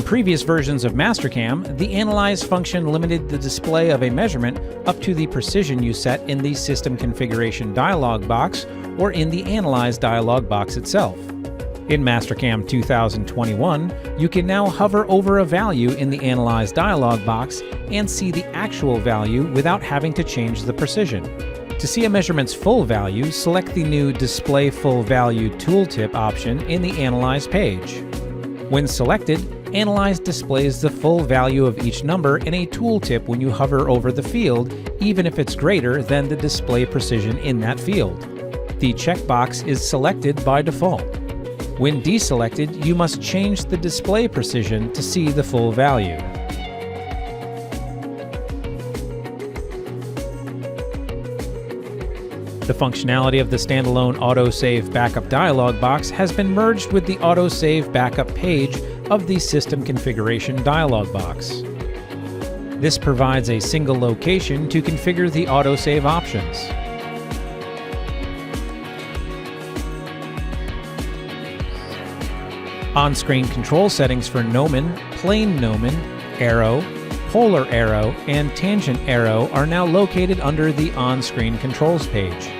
previous versions of Mastercam, the Analyze function limited the display of a measurement up to the precision you set in the System Configuration dialog box or in the Analyze dialog box itself. In Mastercam 2021, you can now hover over a value in the Analyze dialog box and see the actual value without having to change the precision. To see a measurement's full value, select the new Display Full Value tooltip option in the Analyze page. When selected, Analyze displays the full value of each number in a tooltip when you hover over the field, even if it's greater than the display precision in that field. The checkbox is selected by default. When deselected, you must change the display precision to see the full value. The functionality of the standalone Autosave Backup dialog box has been merged with the Autosave Backup page of the System Configuration dialog box. This provides a single location to configure the autosave options. On-screen control settings for gnomon, plane gnomon, arrow, polar arrow, and tangent arrow are now located under the on-screen controls page.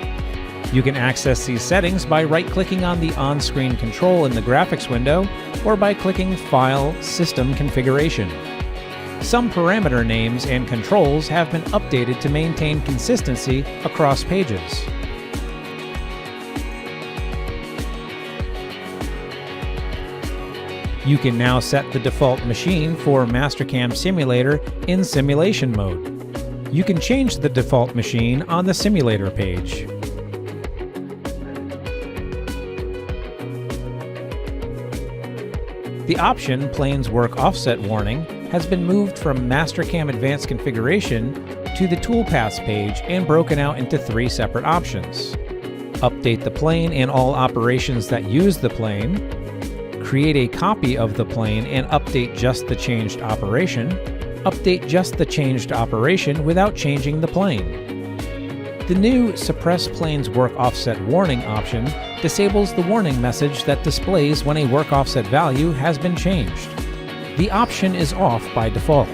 You can access these settings by right-clicking on the on-screen control in the graphics window or by clicking File, System Configuration. Some parameter names and controls have been updated to maintain consistency across pages. You can now set the default machine for Mastercam Simulator in simulation mode. You can change the default machine on the simulator page. The option Planes Work Offset Warning has been moved from Mastercam Advanced Configuration to the Toolpaths page and broken out into 3 separate options. Update the plane and all operations that use the plane, create a copy of the plane and update just the changed operation, update just the changed operation without changing the plane. The new Suppress Planes Work Offset Warning option disables the warning message that displays when a work offset value has been changed. The option is off by default.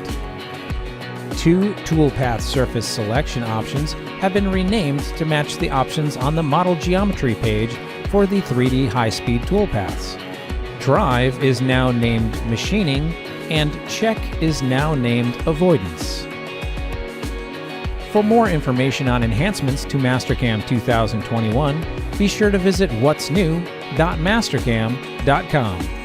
2 Toolpath Surface Selection options have been renamed to match the options on the Model Geometry page for the 3D high-speed toolpaths. Drive is now named Machining, and Check is now named Avoidance. For more information on enhancements to Mastercam 2021, be sure to visit whatsnew.mastercam.com.